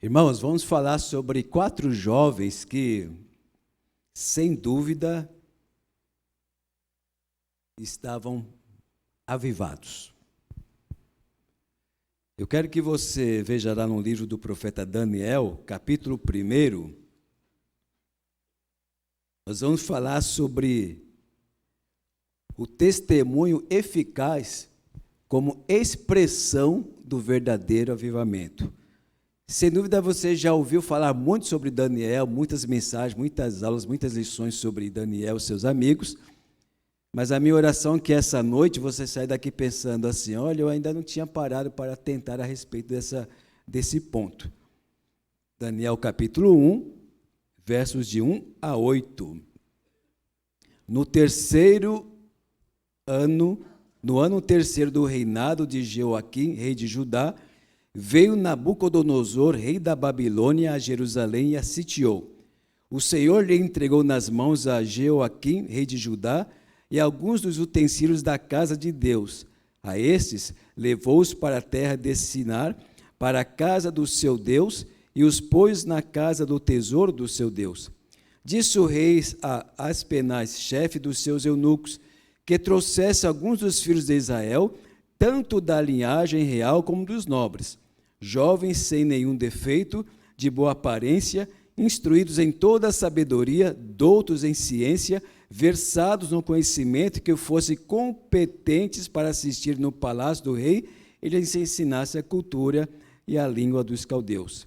Irmãos, vamos falar sobre 4 jovens que, sem dúvida, estavam avivados. Eu quero que você veja lá no livro do profeta Daniel, capítulo 1, nós vamos falar sobre o testemunho eficaz como expressão do verdadeiro avivamento. Sem dúvida você já ouviu falar muito sobre Daniel, muitas mensagens, muitas aulas, muitas lições sobre Daniel e seus amigos, mas a minha oração é que essa noite você saia daqui pensando assim, olha, eu ainda não tinha parado para tentar a respeito desse ponto. Daniel capítulo 1, versos de 1 a 8. No ano terceiro do reinado de Jeoaquim, rei de Judá, veio Nabucodonosor, rei da Babilônia, a Jerusalém e a sitiou. O Senhor lhe entregou nas mãos a Jeoaquim, rei de Judá, e alguns dos utensílios da casa de Deus. A estes levou-os para a terra de Sinar, para a casa do seu Deus, e os pôs na casa do tesouro do seu Deus. Disse o rei a Aspenaz, chefe dos seus eunucos, que trouxesse alguns dos filhos de Israel, tanto da linhagem real como dos nobres, jovens sem nenhum defeito, de boa aparência, instruídos em toda a sabedoria, doutos em ciência, versados no conhecimento, que fossem competentes para assistir no palácio do rei e lhes ensinasse a cultura e a língua dos caldeus.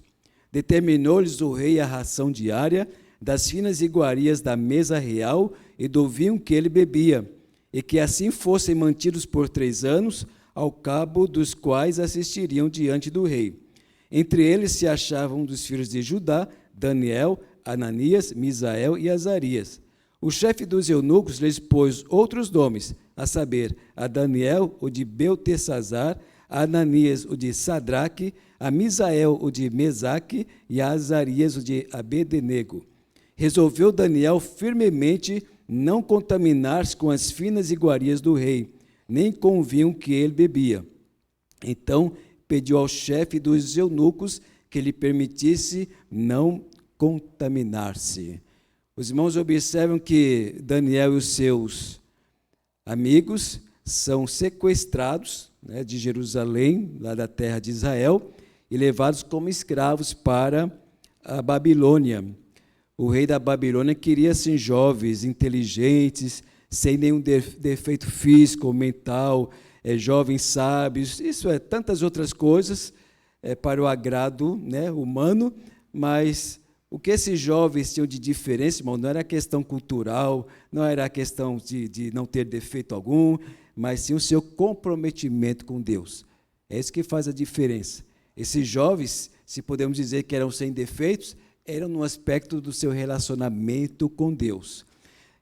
Determinou-lhes o rei a ração diária das finas iguarias da mesa real e do vinho que ele bebia, e que assim fossem mantidos por 3 anos, ao cabo dos quais assistiriam diante do rei. Entre eles se achavam dos filhos de Judá, Daniel, Ananias, Misael e Azarias. O chefe dos eunucos lhes pôs outros nomes, a saber, a Daniel, o de Beltesazar, a Ananias, o de Sadraque, a Misael, o de Mesaque, e a Azarias, o de Abednego. Resolveu Daniel firmemente não contaminar-se com as finas iguarias do rei, nem com o vinho que ele bebia. Então pediu ao chefe dos eunucos que lhe permitisse não contaminar-se. Os irmãos observam que Daniel e os seus amigos são sequestrados, de Jerusalém, lá da terra de Israel, e levados como escravos para a Babilônia. O rei da Babilônia queria, assim, jovens, inteligentes, sem nenhum defeito físico ou mental, jovens sábios, isso tantas outras coisas para o agrado humano, mas o que esses jovens tinham de diferença, irmão, não era a questão cultural, não era a questão de não ter defeito algum, mas sim o seu comprometimento com Deus. É isso que faz a diferença. Esses jovens, se podemos dizer que eram sem defeitos, eram no aspecto do seu relacionamento com Deus.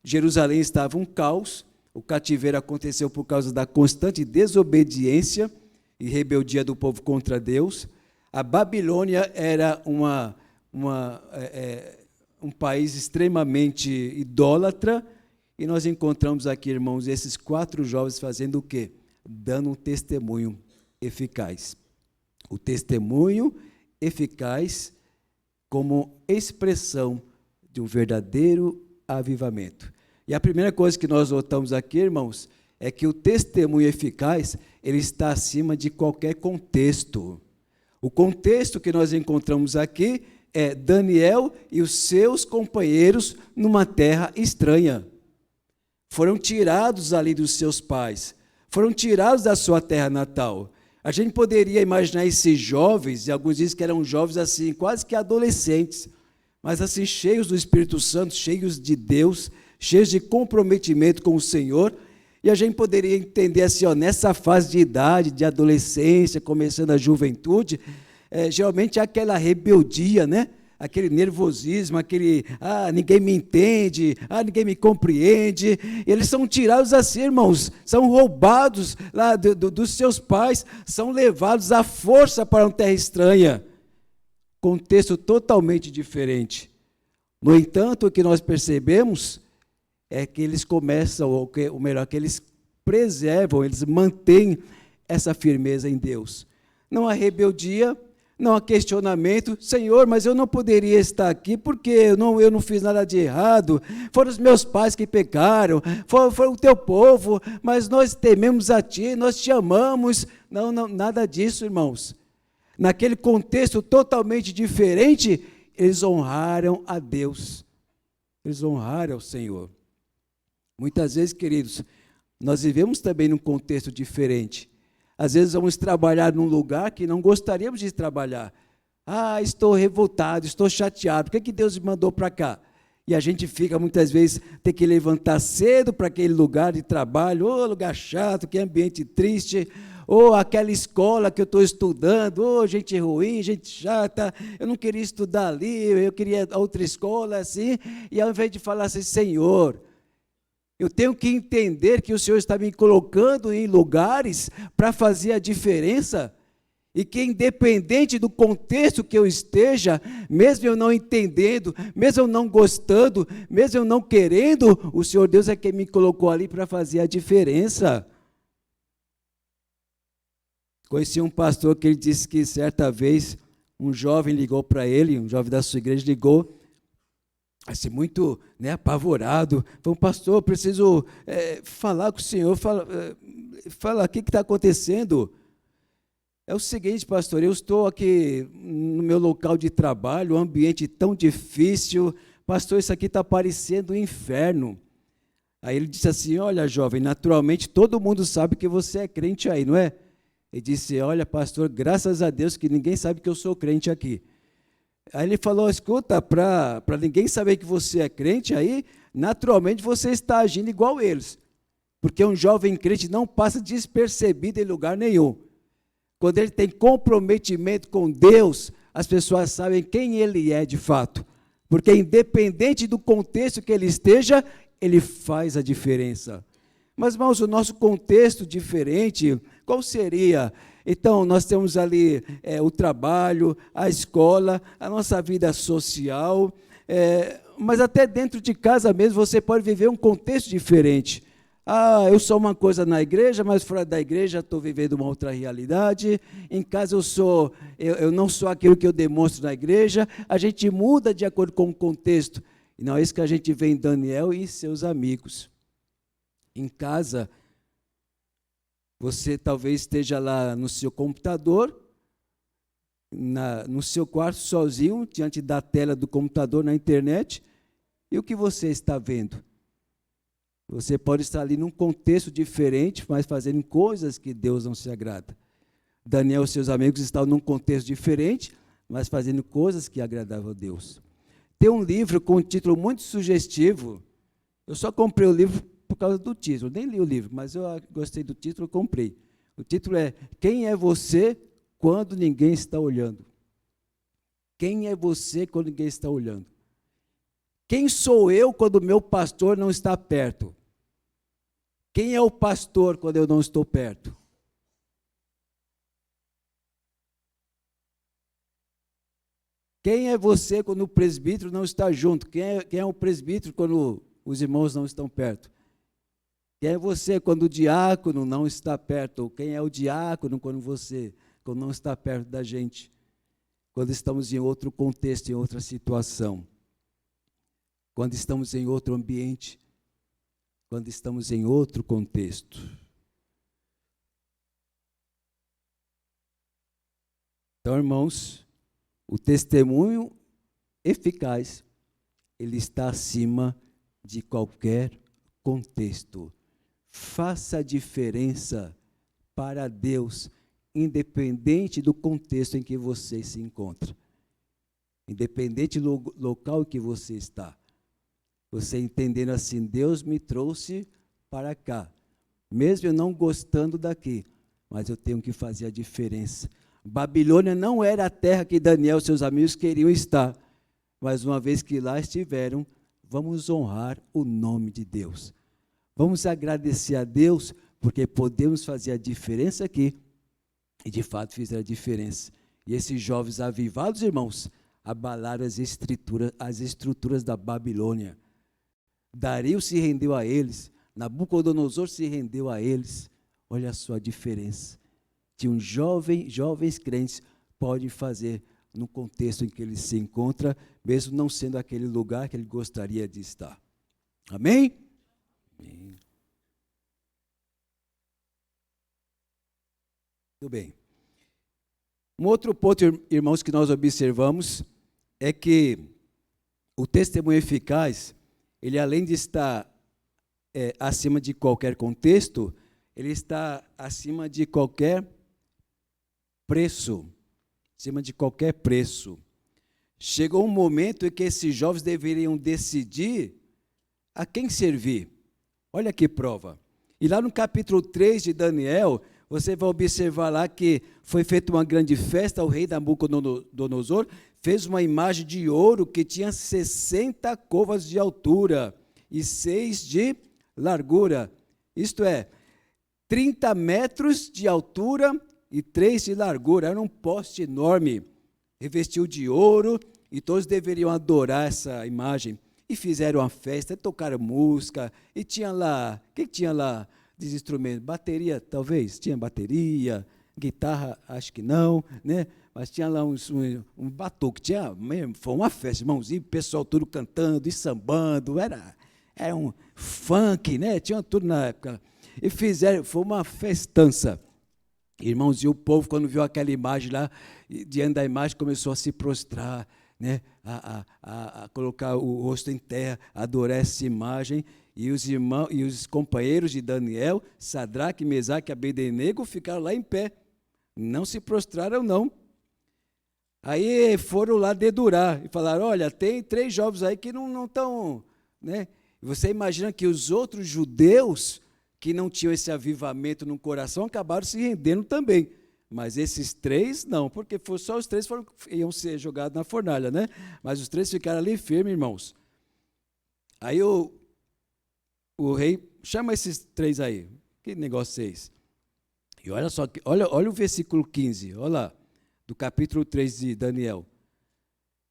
Jerusalém estava um caos, o cativeiro aconteceu por causa da constante desobediência e rebeldia do povo contra Deus. A Babilônia era um país extremamente idólatra, e nós encontramos aqui, irmãos, esses 4 jovens fazendo o quê? Dando um testemunho eficaz. O testemunho eficaz como expressão de um verdadeiro avivamento. E a primeira coisa que nós notamos aqui, irmãos, é que o testemunho eficaz, ele está acima de qualquer contexto. O contexto que nós encontramos aqui é Daniel e os seus companheiros numa terra estranha. Foram tirados ali dos seus pais, foram tirados da sua terra natal. A gente poderia imaginar esses jovens, e alguns dizem que eram jovens assim, quase que adolescentes, mas assim, cheios do Espírito Santo, cheios de Deus, cheios de comprometimento com o Senhor, e a gente poderia entender assim, nessa fase de idade, de adolescência, começando a juventude, geralmente é aquela rebeldia, aquele nervosismo, aquele, ninguém me entende, ninguém me compreende. Eles são tirados assim, irmãos, são roubados lá dos seus pais, são levados à força para uma terra estranha. Contexto totalmente diferente. No entanto, o que nós percebemos é que eles começam, ou melhor, que eles preservam, eles mantêm essa firmeza em Deus. Não há rebeldia, Não há questionamento. Senhor, mas eu não poderia estar aqui porque eu não fiz nada de errado. Foram os meus pais que pecaram, foi o teu povo, mas nós tememos a Ti, nós Te amamos. Não, não, nada disso, irmãos. Naquele contexto totalmente diferente, eles honraram a Deus. Eles honraram ao Senhor. Muitas vezes, queridos, nós vivemos também num contexto diferente. Às vezes vamos trabalhar num lugar que não gostaríamos de trabalhar. Ah, estou revoltado, estou chateado, por que Deus me mandou para cá? E a gente fica, muitas vezes, ter que levantar cedo para aquele lugar de trabalho, ou lugar chato, que ambiente triste, ou aquela escola que eu estou estudando, ou gente ruim, gente chata, eu não queria estudar ali, eu queria outra escola, assim, e ao invés de falar assim, Senhor, eu tenho que entender que o Senhor está me colocando em lugares para fazer a diferença, e que independente do contexto que eu esteja, mesmo eu não entendendo, mesmo eu não gostando, mesmo eu não querendo, o Senhor Deus é quem me colocou ali para fazer a diferença. Conheci um pastor que ele disse que certa vez um jovem ligou para ele, um jovem da sua igreja ligou, assim, muito apavorado, falou, pastor, preciso falar com o senhor, fala o que está acontecendo? É o seguinte, pastor, eu estou aqui no meu local de trabalho, um ambiente tão difícil, pastor, isso aqui está parecendo um inferno. Aí ele disse assim, olha, jovem, naturalmente todo mundo sabe que você é crente aí, não é? Ele disse, olha, pastor, graças a Deus que ninguém sabe que eu sou crente aqui. Aí ele falou, escuta, para ninguém saber que você é crente aí, naturalmente você está agindo igual eles, porque um jovem crente não passa despercebido em lugar nenhum. Quando ele tem comprometimento com Deus, as pessoas sabem quem ele é de fato, porque independente do contexto que ele esteja, ele faz a diferença. Mas, irmãos, o nosso contexto diferente, qual seria? Então, nós temos ali o trabalho, a escola, a nossa vida social, mas até dentro de casa mesmo você pode viver um contexto diferente. Ah, eu sou uma coisa na igreja, mas fora da igreja estou vivendo uma outra realidade. Em casa eu não sou aquilo que eu demonstro na igreja. A gente muda de acordo com o contexto. E não é isso que a gente vê em Daniel e seus amigos. Em casa, você talvez esteja lá no seu computador, no seu quarto sozinho, diante da tela do computador na internet, e o que você está vendo? Você pode estar ali num contexto diferente, mas fazendo coisas que Deus não se agrada. Daniel e seus amigos estavam num contexto diferente, mas fazendo coisas que agradavam a Deus. Tem um livro com um título muito sugestivo, eu só comprei o livro por causa do título, nem li o livro, mas eu gostei do título, comprei. O título é Quem é você quando ninguém está olhando? Quem é você quando ninguém está olhando? Quem sou eu quando o meu pastor não está perto? Quem é o pastor quando eu não estou perto? Quem é você quando o presbítero não está junto? Quem é o presbítero quando os irmãos não estão perto? Quem é você quando o diácono não está perto? Ou quem é o diácono quando não está perto da gente? Quando estamos em outro contexto, em outra situação. Quando estamos em outro ambiente. Quando estamos em outro contexto. Então, irmãos, o testemunho eficaz, ele está acima de qualquer contexto. Faça a diferença para Deus, independente do contexto em que você se encontra. Independente do local em que você está. Você entendendo assim, Deus me trouxe para cá. Mesmo eu não gostando daqui, mas eu tenho que fazer a diferença. Babilônia não era a terra que Daniel e seus amigos queriam estar, mas uma vez que lá estiveram, vamos honrar o nome de Deus. Vamos agradecer a Deus, porque podemos fazer a diferença aqui, e de fato fizeram a diferença. E esses jovens avivados, irmãos, abalaram as estruturas da Babilônia. Dario se rendeu a eles, Nabucodonosor se rendeu a eles. Olha só a diferença. Tinham jovens crentes podem fazer no contexto em que ele se encontra, mesmo não sendo aquele lugar que ele gostaria de estar. Amém? Amém. Muito bem. Um outro ponto, irmãos, que nós observamos é que o testemunho eficaz, ele além de estar acima de qualquer contexto, ele está acima de qualquer preço. Acima de qualquer preço. Chegou um momento em que esses jovens deveriam decidir a quem servir. Olha que prova. E lá no capítulo 3 de Daniel, você vai observar lá que foi feita uma grande festa, o rei Nabucodonosor fez uma imagem de ouro que tinha 60 côvados de altura e 6 de largura. Isto é, 30 metros de altura e 3 de largura. Era um poste enorme, revestiu de ouro, e todos deveriam adorar essa imagem. E fizeram uma festa, tocaram música, e tinha lá, o que tinha lá de instrumento? Bateria, talvez? Tinha bateria, guitarra, acho que não, né? Mas tinha lá um batuque, tinha mesmo, foi uma festa, irmãozinho, o pessoal tudo cantando e sambando, era um funk, né? Tinha tudo na época. E fizeram, foi uma festança. Irmãos, e o povo, quando viu aquela imagem lá, diante da imagem, começou a se prostrar, né? a colocar o rosto em terra, a adorar essa imagem, e os irmãos e os companheiros de Daniel, Sadraque, Mesaque e Abednego, ficaram lá em pé, não se prostraram não. Aí foram lá dedurar e falaram: olha, tem 3 jovens aí que não estão, né? E você imagina que os outros judeus que não tinham esse avivamento no coração acabaram se rendendo também. Mas esses 3 não, porque só os 3 iam ser jogados na fornalha, né? Mas os 3 ficaram ali firmes, irmãos. Aí o rei chama esses 3 aí. Que negócio é esse? E olha só, olha o versículo 15, olha lá, do capítulo 3 de Daniel.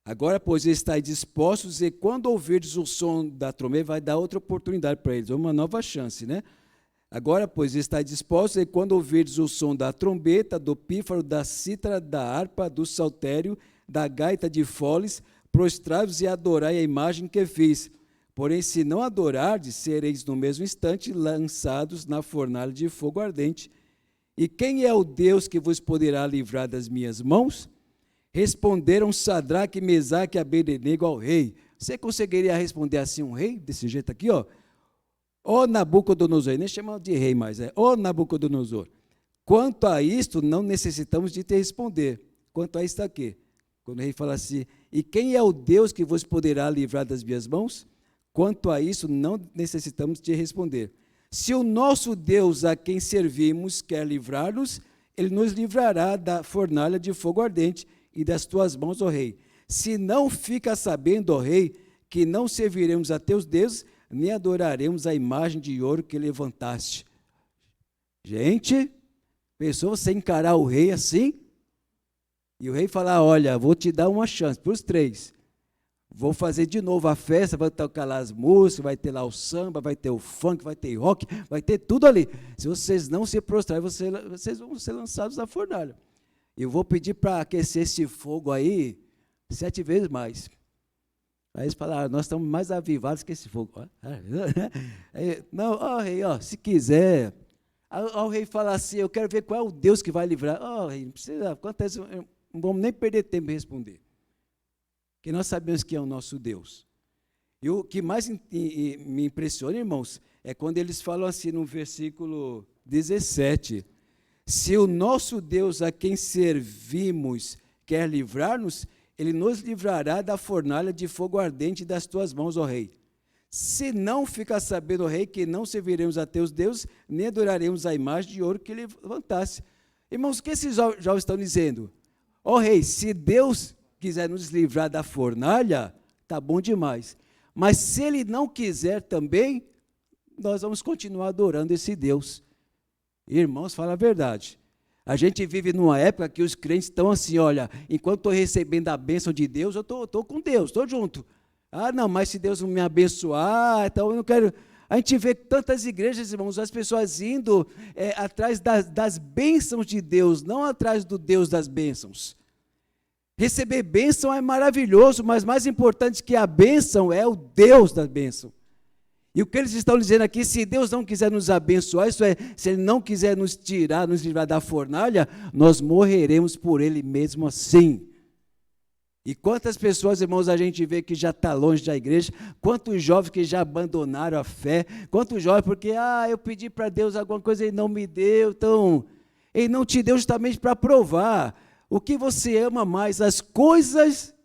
Agora, pois, estáis dispostos, e quando ouvirdes o som da trombeta, vai dar outra oportunidade para eles, uma nova chance, né? Agora, pois, estáis dispostos, e quando ouvirdes o som da trombeta, do pífaro, da cítara, da harpa, do saltério, da gaita de foles, prostrai-vos e adorai a imagem que fiz. Porém, se não adorardes, sereis no mesmo instante lançados na fornalha de fogo ardente. E quem é o Deus que vos poderá livrar das minhas mãos? Responderam Sadraque, Mesaque e Abednego ao rei. Você conseguiria responder assim um rei, desse jeito aqui, ó? Ó Nabucodonosor, nem chama de rei mais, ó Nabucodonosor, quanto a isto não necessitamos de te responder. Quanto a isto aqui, quando o rei fala assim: e quem é o Deus que vos poderá livrar das minhas mãos? Quanto a isso não necessitamos de responder. Se o nosso Deus a quem servimos quer livrar-nos, ele nos livrará da fornalha de fogo ardente e das tuas mãos, ó rei. Se não fica sabendo, ó rei, que não serviremos a teus deuses, nem adoraremos a imagem de ouro que levantaste. Gente, pensou você encarar o rei assim? E o rei falar: olha, vou te dar uma chance, para os 3. Vou fazer de novo a festa, vai tocar lá as músicas, vai ter lá o samba, vai ter o funk, vai ter rock, vai ter tudo ali. Se vocês não se prostrarem, vocês vão ser lançados na fornalha. Eu vou pedir para aquecer esse fogo aí 7 vezes mais. Aí eles falaram: nós estamos mais avivados que esse fogo. Não, ó rei, ó, se quiser. Aí o rei fala assim: eu quero ver qual é o Deus que vai livrar. Ó rei, não precisa, acontece, não vamos nem perder tempo em responder. Porque nós sabemos que é o nosso Deus. E o que mais me impressiona, irmãos, é quando eles falam assim no versículo 17: se o nosso Deus a quem servimos quer livrar-nos, ele nos livrará da fornalha de fogo ardente das tuas mãos, ó rei. Se não fica sabendo, ó rei, que não serviremos a teus deuses, nem adoraremos a imagem de ouro que levantasse. Irmãos, o que esses jovens estão dizendo? Ó rei, se Deus quiser nos livrar da fornalha, tá bom demais. Mas se ele não quiser também, nós vamos continuar adorando esse Deus. Irmãos, fala a verdade. A gente vive numa época que os crentes estão assim: olha, enquanto estou recebendo a bênção de Deus, eu estou com Deus, estou junto. Ah, não, mas se Deus não me abençoar, então eu não quero. A gente vê tantas igrejas, irmãos, as pessoas indo atrás das bênçãos de Deus, não atrás do Deus das bênçãos. Receber bênção é maravilhoso, mas mais importante que a bênção é o Deus da bênção. E o que eles estão dizendo aqui, se Deus não quiser nos abençoar, isso é, se Ele não quiser nos tirar, nos livrar da fornalha, nós morreremos por Ele mesmo assim. E quantas pessoas, irmãos, a gente vê que já está longe da igreja, quantos jovens que já abandonaram a fé, quantos jovens porque, eu pedi para Deus alguma coisa e Ele não me deu, então, Ele não te deu justamente para provar o que você ama mais, as coisas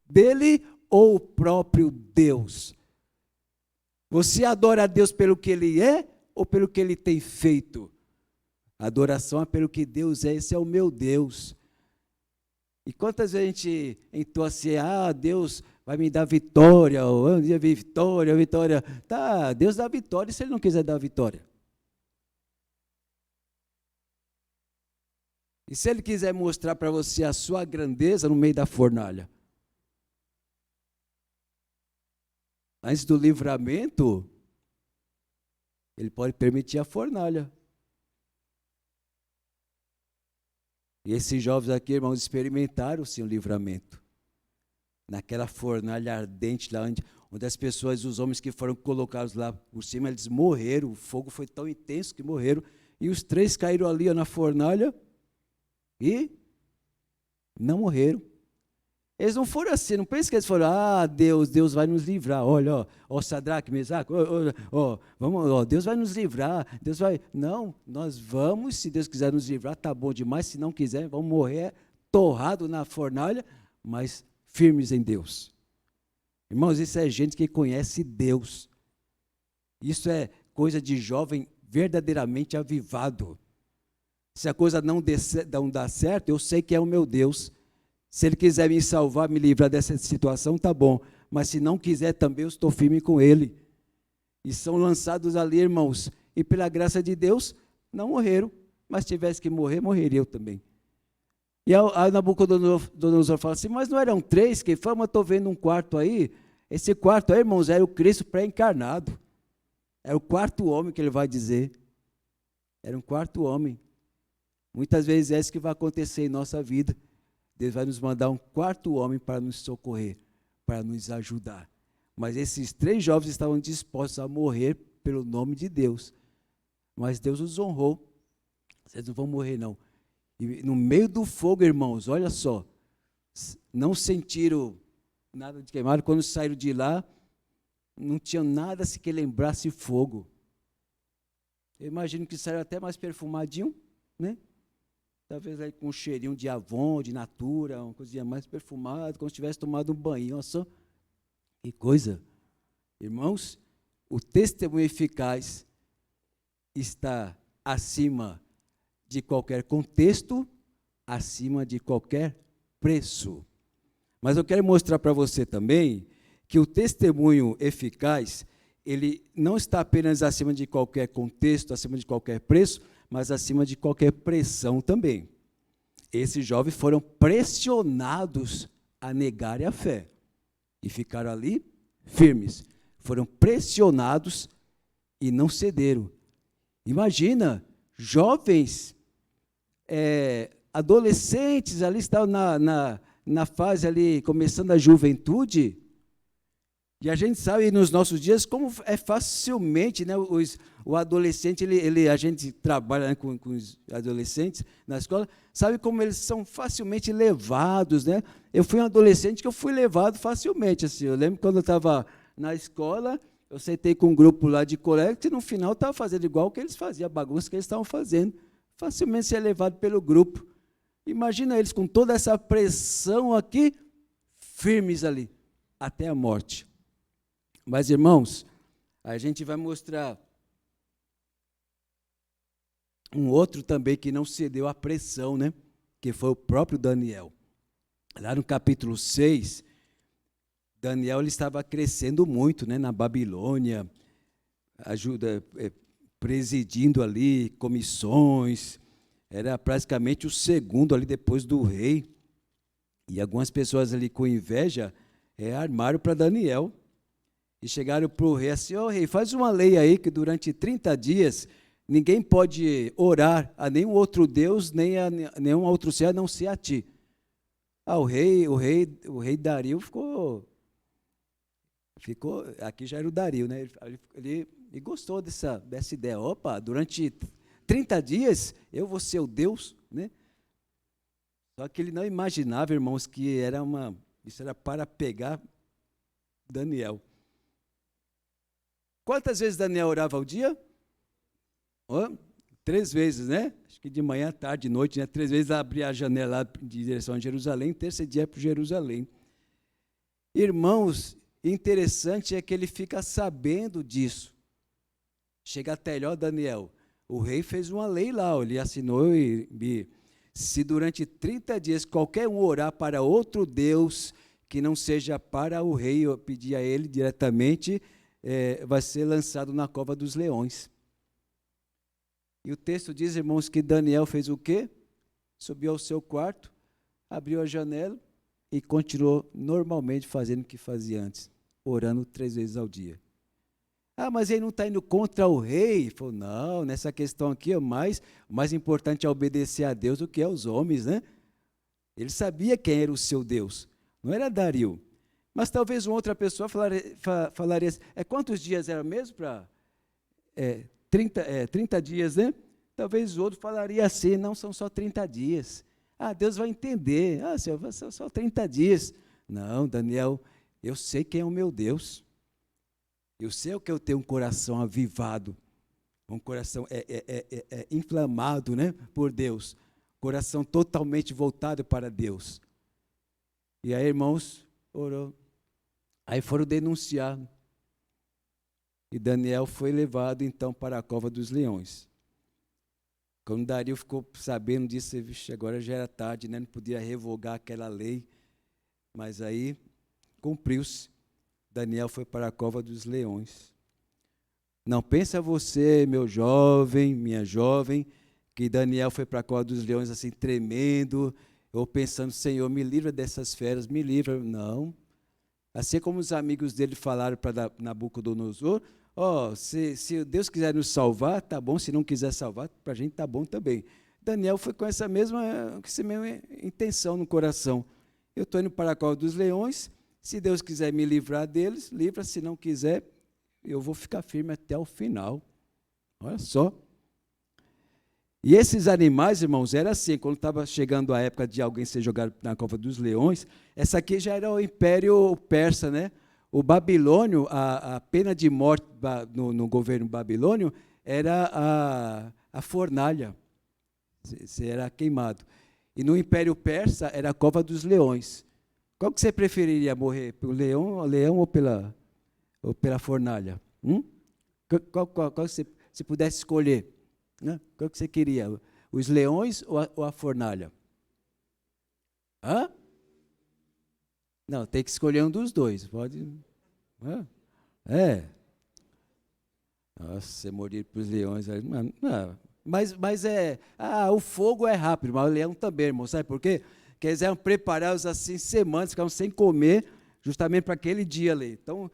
dEle ou o próprio Deus. Você adora a Deus pelo que Ele é ou pelo que Ele tem feito? A adoração é pelo que Deus é, esse é o meu Deus. E quantas vezes a gente entrou assim, Deus vai me dar vitória, ou vitória, vitória. Tá, Deus dá vitória, e se Ele não quiser dar vitória? E se Ele quiser mostrar para você a sua grandeza no meio da fornalha? Antes do livramento, Ele pode permitir a fornalha. E esses jovens aqui, irmãos, experimentaram sim o livramento. Naquela fornalha ardente lá onde as pessoas, os homens que foram colocados lá por cima, eles morreram, o fogo foi tão intenso que morreram, e os 3 caíram ali na fornalha e não morreram. Eles não foram assim, não pensa que eles foram, Deus vai nos livrar, olha, Sadraque, Mesaque, vamos, Deus vai nos livrar, Deus vai, não, nós vamos, se Deus quiser nos livrar, tá bom demais, se não quiser, vamos morrer torrado na fornalha, mas firmes em Deus. Irmãos, isso é gente que conhece Deus, isso é coisa de jovem verdadeiramente avivado. Se a coisa não dá certo, eu sei que é o meu Deus. Se Ele quiser me salvar, me livrar dessa situação, tá bom. Mas se não quiser também, eu estou firme com Ele. E são lançados ali, irmãos. E pela graça de Deus, não morreram. Mas se tivesse que morrer, morreria eu também. E aí Nabucodonosor fala assim, mas não eram 3 que falam, eu estou vendo um quarto aí. Esse quarto aí, irmãos, era o Cristo pré-encarnado. Era o 4º homem que ele vai dizer. Era um 4º homem. Muitas vezes é isso que vai acontecer em nossa vida. Deus vai nos mandar um 4º homem para nos socorrer, para nos ajudar. Mas esses 3 jovens estavam dispostos a morrer pelo nome de Deus. Mas Deus os honrou. Vocês não vão morrer, não. E no meio do fogo, irmãos, olha só, não sentiram nada de queimado. Quando saíram de lá, não tinha nada se que lembrasse fogo. Eu imagino que saíram até mais perfumadinho, né? Talvez aí com um cheirinho de Avon, de Natura, uma coisinha mais perfumada, como se tivesse tomado um banho. Olha só, que coisa. Irmãos, o testemunho eficaz está acima de qualquer contexto, acima de qualquer preço. Mas eu quero mostrar para você também que o testemunho eficaz, ele não está apenas acima de qualquer contexto, acima de qualquer preço, mas acima de qualquer pressão também. Esses jovens foram pressionados a negarem a fé e ficaram ali firmes. Foram pressionados e não cederam. Imagina, jovens, adolescentes, ali estavam na fase ali, começando a juventude. E a gente sabe nos nossos dias como é facilmente, né, o adolescente, a gente trabalha, né, com os adolescentes na escola, sabe como eles são facilmente levados, né? Eu fui um adolescente que eu fui levado facilmente, assim. Eu lembro quando eu estava na escola, eu sentei com um grupo lá de colegas e no final estava fazendo igual o que eles faziam, a bagunça que eles estavam fazendo, facilmente ser levado pelo grupo. Imagina eles com toda essa pressão aqui, firmes ali, até a morte. Mas, irmãos, a gente vai mostrar um outro também que não cedeu à pressão, né? Que foi o próprio Daniel. Lá no capítulo 6, Daniel ele estava crescendo muito, né, na Babilônia, presidindo ali comissões, era praticamente o segundo ali depois do rei. E algumas pessoas ali com inveja armaram para Daniel. E chegaram para o rei assim, rei, faz uma lei aí que durante 30 dias ninguém pode orar a nenhum outro Deus, nem a nenhum outro ser, a não ser a ti. o rei Dario ficou, aqui já era o Dario, né? Ele gostou dessa ideia. Opa, durante 30 dias eu vou ser o Deus, né? Só que ele não imaginava, irmãos, que isso era para pegar Daniel. Quantas vezes Daniel orava ao dia? 3 vezes, né? Acho que de manhã, tarde, noite, né? 3 vezes abria a janela lá de direção a Jerusalém, intercedia para Jerusalém. Irmãos, interessante é que ele fica sabendo disso. Chega até ele, Daniel, o rei fez uma lei lá, ele assinou e se durante 30 dias qualquer um orar para outro Deus que não seja para o rei, eu pedir a ele diretamente, vai ser lançado na cova dos leões. E o texto diz, irmãos, que Daniel fez o quê? Subiu ao seu quarto, abriu a janela e continuou normalmente fazendo o que fazia antes, orando 3 vezes ao dia. Mas ele não está indo contra o rei? Ele falou, não, nessa questão aqui, o mais importante é obedecer a Deus do que aos homens, né? Ele sabia quem era o seu Deus, não era Dario. Mas talvez uma outra pessoa falaria assim, quantos dias era mesmo para 30 dias, né? Talvez o outro falaria assim, não, são só 30 dias. Deus vai entender, Senhor, são só 30 dias. Não, Daniel, eu sei quem é o meu Deus. Eu sei que eu tenho um coração avivado, um coração inflamado, né, por Deus, coração totalmente voltado para Deus. E aí, irmãos, orou. Aí foram denunciar. E Daniel foi levado, então, para a cova dos leões. Quando Dario ficou sabendo disso, vixe, agora já era tarde, né, não podia revogar aquela lei. Mas aí, cumpriu-se. Daniel foi para a cova dos leões. Não pensa você, meu jovem, minha jovem, que Daniel foi para a cova dos leões assim, tremendo, ou pensando, Senhor, me livra dessas feras, me livra. Não. Assim como os amigos dele falaram para Nabucodonosor, se Deus quiser nos salvar, tá bom, se não quiser salvar, para a gente tá bom também. Daniel foi com essa mesma intenção no coração. Eu estou indo para a cova dos leões, se Deus quiser me livrar deles, livra, se não quiser, eu vou ficar firme até o final. Olha só. E esses animais, irmãos, era assim, quando estava chegando a época de alguém ser jogado na cova dos leões, essa aqui já era o Império Persa, né? O babilônio, a pena de morte no governo babilônio era a fornalha, você era queimado. E no Império Persa era a cova dos leões. Qual que você preferiria morrer? Pelo leão ou pela fornalha? Qual se pudesse escolher? Né? Qual que você queria? Os leões ou a fornalha? Não, tem que escolher um dos dois. Pode. Nossa, você morir para os leões. Mas o fogo é rápido, mas o leão também, irmão. Sabe por quê? Porque eles eram preparados assim, semanas, ficavam sem comer, justamente para aquele dia ali. Então,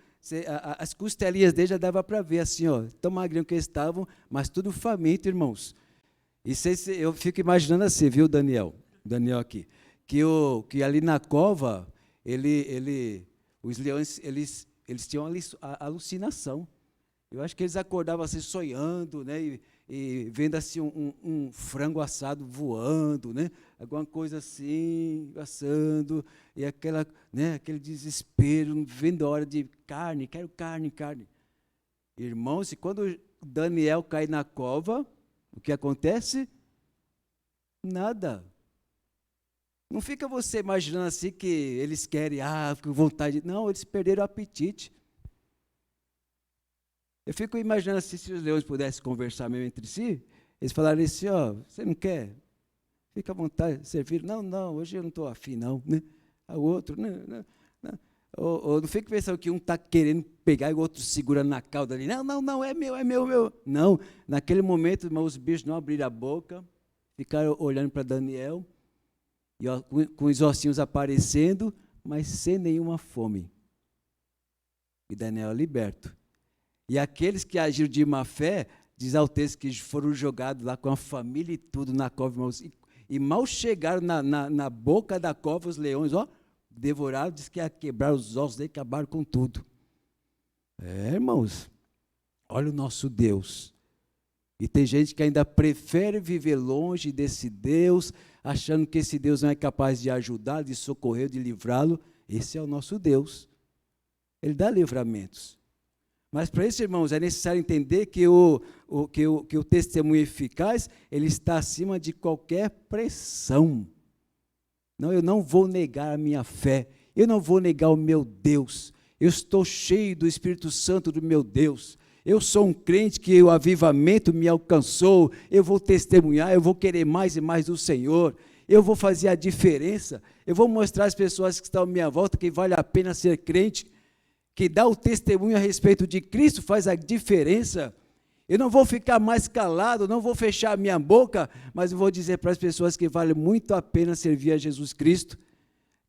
as costelinhas dele já dava para ver, assim, tão magrinho que eles estavam, mas tudo faminto, irmãos. E eu fico imaginando assim, viu, Daniel aqui, que ali na cova, os leões, eles tinham alucinação. Eu acho que eles acordavam assim, sonhando, né, e vendo assim um frango assado voando, né, alguma coisa assim, assando, e aquele desespero, vendo a hora de carne, quero carne. Irmãos, e quando Daniel cai na cova, o que acontece? Nada. Não fica você imaginando assim que eles querem, com vontade. Não, eles perderam o apetite. Eu fico imaginando assim, se os leões pudessem conversar mesmo entre si, eles falariam assim, você não quer? Fica à vontade, servir. Não, hoje eu não estou afim, não. Né? O outro, não. Ou não fica pensando que um está querendo pegar e o outro segurando na cauda ali. Não, é meu. Não, naquele momento, irmão, os bichos não abriram a boca, ficaram olhando para Daniel, e com os ossinhos aparecendo, mas sem nenhuma fome. E Daniel liberto. E aqueles que agiram de má fé, diz ao texto que foram jogados lá com a família e tudo na cova, irmãos, e mal chegaram na boca da cova, os leões, devoraram, diz que ia quebrar os ossos, daí acabaram com tudo. Irmãos, olha o nosso Deus. E tem gente que ainda prefere viver longe desse Deus, achando que esse Deus não é capaz de ajudar, de socorrer, de livrá-lo. Esse é o nosso Deus. Ele dá livramentos. Mas para isso, irmãos, é necessário entender que o testemunho eficaz, ele está acima de qualquer pressão. Não, eu não vou negar a minha fé, eu não vou negar o meu Deus. Eu estou cheio do Espírito Santo do meu Deus. Eu sou um crente que o avivamento me alcançou, eu vou testemunhar, eu vou querer mais e mais do Senhor, eu vou fazer a diferença, eu vou mostrar às pessoas que estão à minha volta que vale a pena ser crente, que dá o testemunho a respeito de Cristo, faz a diferença. Eu não vou ficar mais calado, não vou fechar a minha boca, mas eu vou dizer para as pessoas que vale muito a pena servir a Jesus Cristo,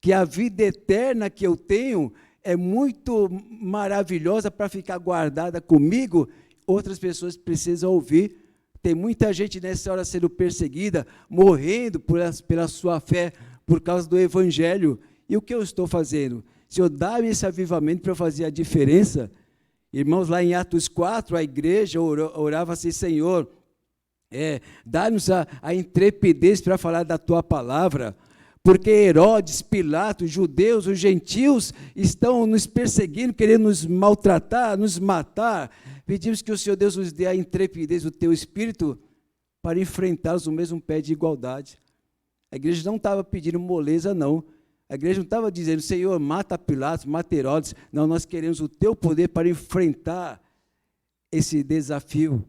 que a vida eterna que eu tenho é muito maravilhosa para ficar guardada comigo, outras pessoas precisam ouvir. Tem muita gente nessa hora sendo perseguida, morrendo pela sua fé, por causa do Evangelho. E o que eu estou fazendo? Se eu dar esse avivamento para fazer a diferença, irmãos, lá em Atos 4, a igreja orava assim: Senhor, dá-nos a intrepidez para falar da tua palavra, porque Herodes, Pilatos, os judeus, os gentios estão nos perseguindo, querendo nos maltratar, nos matar. Pedimos que o Senhor Deus nos dê a intrepidez do teu Espírito para enfrentá-los no mesmo pé de igualdade. A igreja não estava pedindo moleza, não. A igreja não estava dizendo: Senhor, mata Pilatos, mata Herodes. Não, nós queremos o teu poder para enfrentar esse desafio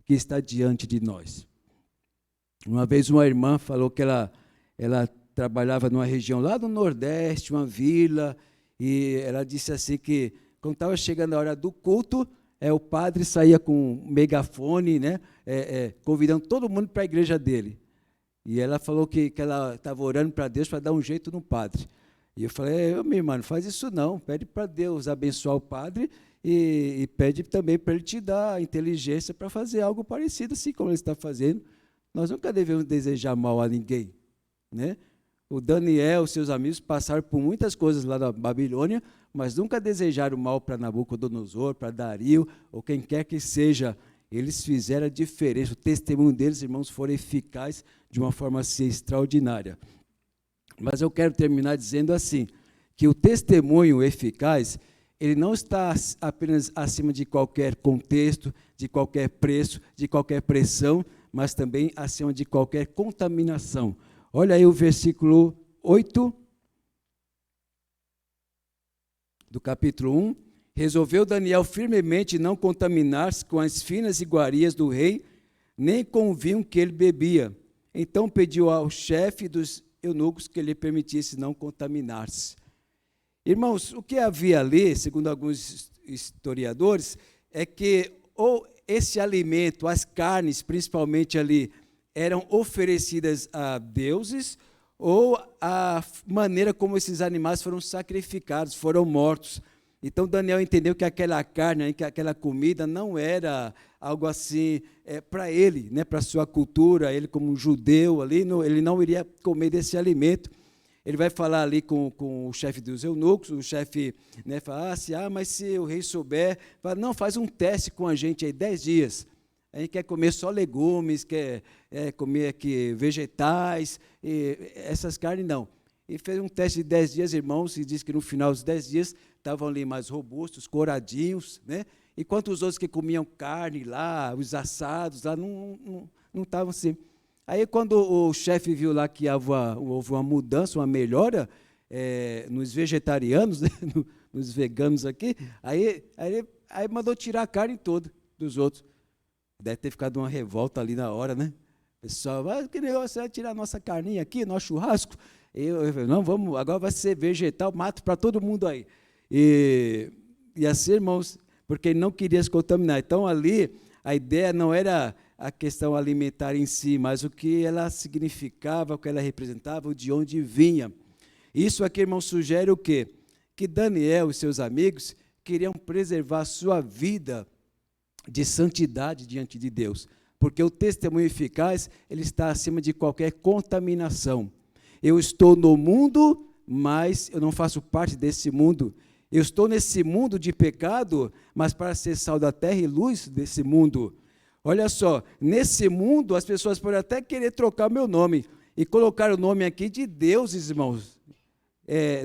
que está diante de nós. Uma vez uma irmã falou que ela trabalhava numa região lá do Nordeste, uma vila, e ela disse assim que, quando estava chegando a hora do culto, o padre saía com um megafone, né, convidando todo mundo para a igreja dele. E ela falou que ela estava orando para Deus para dar um jeito no padre. E eu falei: minha irmã, não faz isso não, pede para Deus abençoar o padre e pede também para ele te dar a inteligência para fazer algo parecido assim como ele está fazendo. Nós nunca devemos desejar mal a ninguém, né? O Daniel, seus amigos, passaram por muitas coisas lá na Babilônia, mas nunca desejaram mal para Nabucodonosor, para Dario, ou quem quer que seja. Eles fizeram a diferença. O testemunho deles, irmãos, foi eficaz de uma forma assim, extraordinária. Mas eu quero terminar dizendo assim, que o testemunho eficaz, ele não está apenas acima de qualquer contexto, de qualquer preço, de qualquer pressão, mas também acima de qualquer contaminação. Olha aí o versículo 8 do capítulo 1. Resolveu Daniel firmemente não contaminar-se com as finas iguarias do rei, nem com o vinho que ele bebia. Então pediu ao chefe dos eunucos que lhe permitisse não contaminar-se. Irmãos, o que havia ali, segundo alguns historiadores, é que ou esse alimento, as carnes, principalmente ali, eram oferecidas a deuses, ou a maneira como esses animais foram sacrificados, foram mortos. Então Daniel entendeu que aquela carne, que aquela comida não era algo assim para ele, né, para a sua cultura, ele como um judeu ali, ele não iria comer desse alimento. Ele vai falar ali com o chefe dos eunucos, o chefe, né, fala mas se o rei souber, fala, não, faz um teste com a gente aí, 10 dias. A gente quer comer só legumes, quer comer aqui vegetais, essas carnes não. E fez um teste de 10 dias, irmãos, e diz que no final dos 10 dias estavam ali mais robustos, coradinhos, né? Enquanto os outros que comiam carne lá, os assados lá, não estavam assim. Aí quando o chefe viu lá que houve uma mudança, uma melhora nos vegetarianos, né? Nos veganos aqui, aí mandou tirar a carne toda dos outros. Deve ter ficado uma revolta ali na hora, né? Pessoal, que negócio é tirar a nossa carninha aqui, nosso churrasco? Eu falei, não, vamos, agora vai ser vegetal, mato para todo mundo aí. E assim, irmãos, porque ele não queria se contaminar. Então, ali, a ideia não era a questão alimentar em si, mas o que ela significava, o que ela representava, de onde vinha. Isso aqui, irmão, sugere o quê? Que Daniel e seus amigos queriam preservar a sua vida de santidade diante de Deus. porque o testemunho eficaz, ele está acima de qualquer contaminação. Eu estou no mundo, mas eu não faço parte desse mundo. Eu estou nesse mundo de pecado, mas para ser sal da terra e luz desse mundo. Olha só, nesse mundo as pessoas podem até querer trocar meu nome e colocar o nome aqui de deuses, irmãos,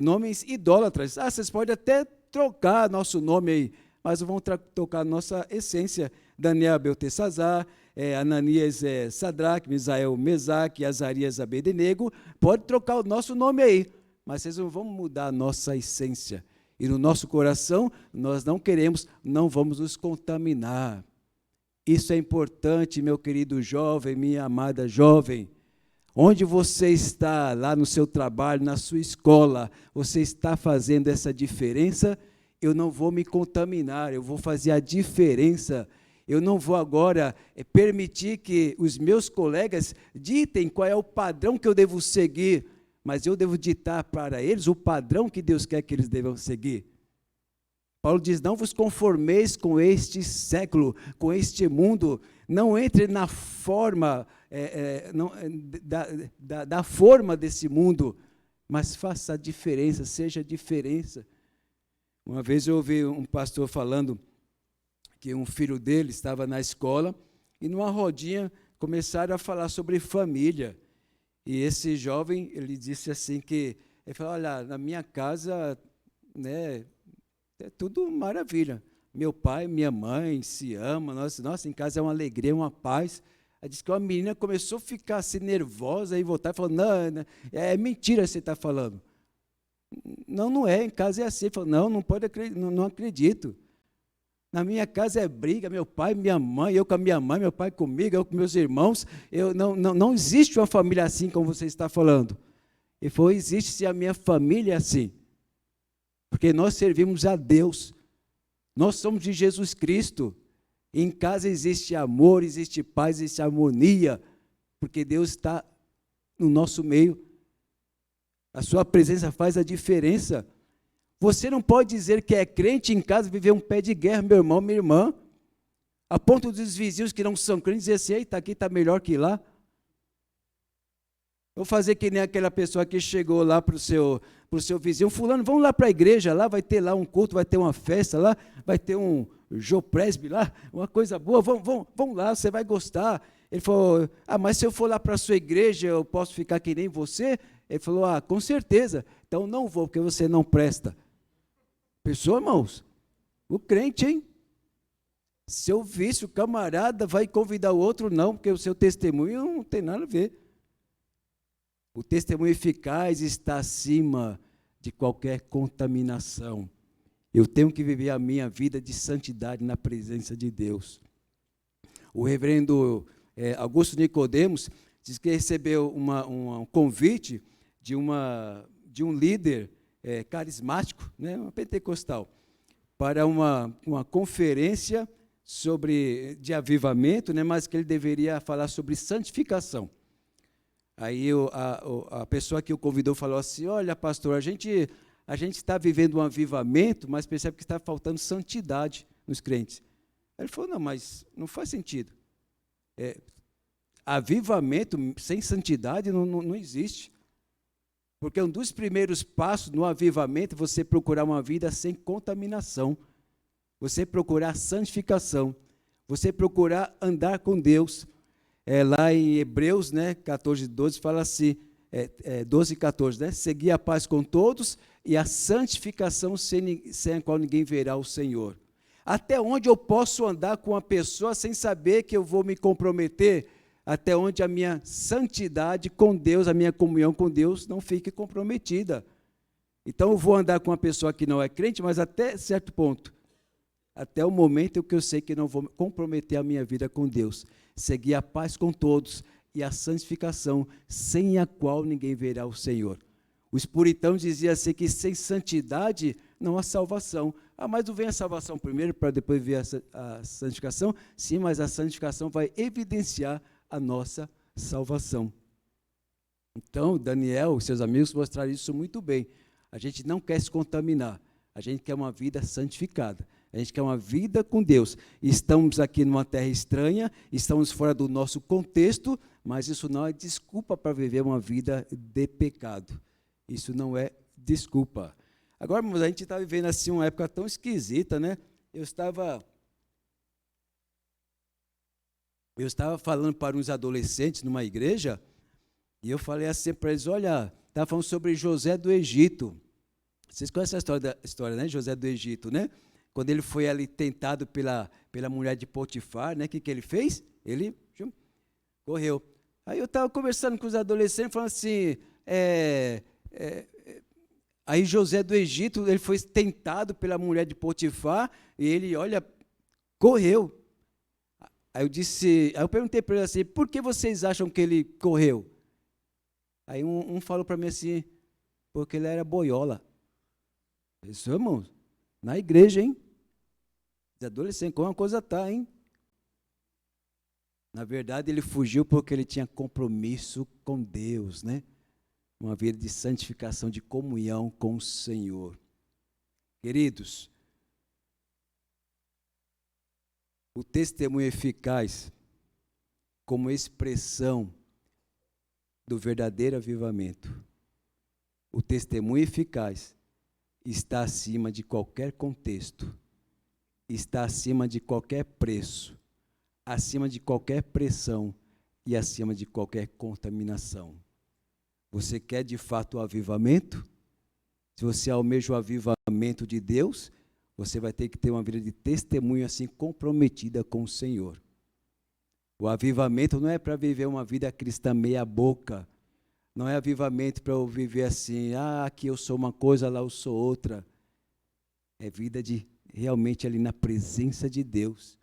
nomes idólatras. Vocês podem até trocar nosso nome aí, mas vão trocar nossa essência. Daniel, Beltesazar, Ananias, Sadraque, Misael, Mesaque, Azarias, Abednego. Pode trocar o nosso nome aí, mas vocês não vão mudar a nossa essência. E no nosso coração, nós não queremos, não vamos nos contaminar. Isso é importante, meu querido jovem, minha amada jovem. Onde você está, lá no seu trabalho, na sua escola, você está fazendo essa diferença? Eu não vou me contaminar, eu vou fazer a diferença. Eu não vou agora permitir que os meus colegas ditem qual é o padrão que eu devo seguir, mas eu devo ditar para eles o padrão que Deus quer que eles devam seguir. Paulo diz, não vos conformeis com este século, com este mundo, não entre na forma, da forma desse mundo, mas faça a diferença, seja a diferença. Uma vez eu ouvi um pastor falando que um filho dele estava na escola e numa rodinha começaram a falar sobre família. E esse jovem, ele disse assim ele falou, olha, na minha casa, né, é tudo maravilha. Meu pai, minha mãe se amam, nossa, em casa é uma alegria, uma paz. Aí disse que uma menina começou a ficar assim nervosa e voltar e falou, não, é mentira que você está falando. Não é, em casa é assim. Ele falou, não pode acreditar, não acredito. Na minha casa é briga, meu pai, minha mãe, eu com a minha mãe, meu pai comigo, eu com meus irmãos. Não existe uma família assim como você está falando. Ele falou, existe se a minha família é assim. Porque nós servimos a Deus. Nós somos de Jesus Cristo. Em casa existe amor, existe paz, existe harmonia. Porque Deus está no nosso meio. A sua presença faz a diferença. Você não pode dizer que é crente em casa e viver um pé de guerra, meu irmão, minha irmã, a ponto dos vizinhos que não são crentes dizer assim, eita, aqui está melhor que lá. Vou fazer que nem aquela pessoa que chegou lá para o seu vizinho, fulano, vamos lá para a igreja, lá vai ter lá um culto, vai ter uma festa lá, vai ter um Jopresbe lá, uma coisa boa, vamos lá, você vai gostar. Ele falou, mas se eu for lá para a sua igreja, eu posso ficar que nem você? Ele falou, com certeza, então não vou, porque você não presta. Pessoal, irmãos, o crente, hein? Se eu visse o camarada, vai convidar o outro, não, porque o seu testemunho não tem nada a ver. O testemunho eficaz está acima de qualquer contaminação. Eu tenho que viver a minha vida de santidade na presença de Deus. O reverendo Augusto Nicodemos diz que recebeu um convite de um líder carismático, né, um pentecostal, para uma conferência de avivamento, né, mas que ele deveria falar sobre santificação. Aí a pessoa que o convidou falou assim, olha, pastor, a gente está vivendo um avivamento, mas percebe que está faltando santidade nos crentes. Ele falou, não, mas não faz sentido. Avivamento sem santidade não existe. Porque um dos primeiros passos no avivamento é você procurar uma vida sem contaminação, você procurar santificação, você procurar andar com Deus. Lá em Hebreus, né, 14, 12, fala assim, 12 e 14, né, seguir a paz com todos e a santificação sem a qual ninguém verá o Senhor. Até onde eu posso andar com uma pessoa sem saber que eu vou me comprometer? Até onde a minha santidade com Deus, a minha comunhão com Deus não fique comprometida. Então eu vou andar com uma pessoa que não é crente, mas até certo ponto. Até o momento em que eu sei que não vou comprometer a minha vida com Deus. Seguir a paz com todos e a santificação, sem a qual ninguém verá o Senhor. Os puritanos diziam assim que sem santidade não há salvação. Mas não vem a salvação primeiro para depois ver a santificação? Sim, mas a santificação vai evidenciar a nossa salvação. Então, Daniel e seus amigos mostraram isso muito bem. A gente não quer se contaminar, a gente quer uma vida santificada. A gente quer uma vida com Deus. Estamos aqui numa terra estranha, estamos fora do nosso contexto, mas isso não é desculpa para viver uma vida de pecado. Isso não é desculpa. Agora, a gente está vivendo assim uma época tão esquisita, né? Eu estava falando para uns adolescentes numa igreja, e eu falei assim para eles, olha, estava falando sobre José do Egito. Vocês conhecem a história, né? José do Egito, né? Quando ele foi ali tentado pela mulher de Potifar, né? O que ele fez? Ele correu. Aí eu estava conversando com os adolescentes, falando assim, aí José do Egito, ele foi tentado pela mulher de Potifar, e ele, olha, correu. Aí eu perguntei para ele assim, por que vocês acham que ele correu? Aí um falou para mim assim, porque ele era boiola. Isso, irmãos, na igreja, hein? Os adolescentes, como a coisa está, hein? Na verdade, ele fugiu porque ele tinha compromisso com Deus, né? Uma vida de santificação, de comunhão com o Senhor. Queridos, o testemunho eficaz, como expressão do verdadeiro avivamento, o testemunho eficaz está acima de qualquer contexto, está acima de qualquer preço, acima de qualquer pressão e acima de qualquer contaminação. Você quer de fato o avivamento? Se você almeja o avivamento de Deus, você vai ter que ter uma vida de testemunho assim comprometida com o Senhor. O avivamento não é para viver uma vida cristã meia boca, não é avivamento para eu viver assim, aqui eu sou uma coisa, lá eu sou outra. É vida de realmente ali na presença de Deus,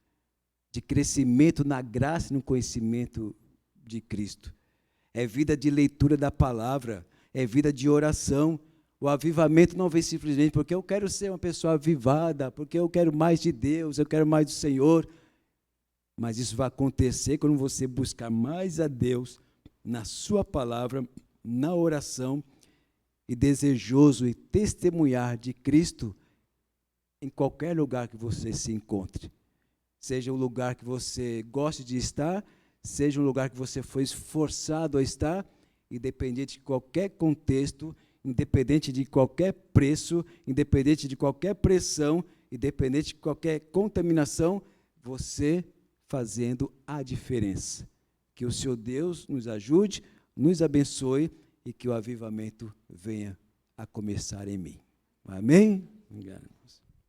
de crescimento na graça e no conhecimento de Cristo. É vida de leitura da palavra, é vida de oração. O avivamento não vem simplesmente porque eu quero ser uma pessoa avivada, porque eu quero mais de Deus, eu quero mais do Senhor. Mas isso vai acontecer quando você buscar mais a Deus na sua palavra, na oração, e desejoso e testemunhar de Cristo em qualquer lugar que você se encontre. Seja um lugar que você goste de estar, seja um lugar que você foi esforçado a estar, independente de qualquer contexto, independente de qualquer preço, independente de qualquer pressão, independente de qualquer contaminação, você fazendo a diferença. Que o Senhor Deus nos ajude, nos abençoe e que o avivamento venha a começar em mim. Amém? Obrigado.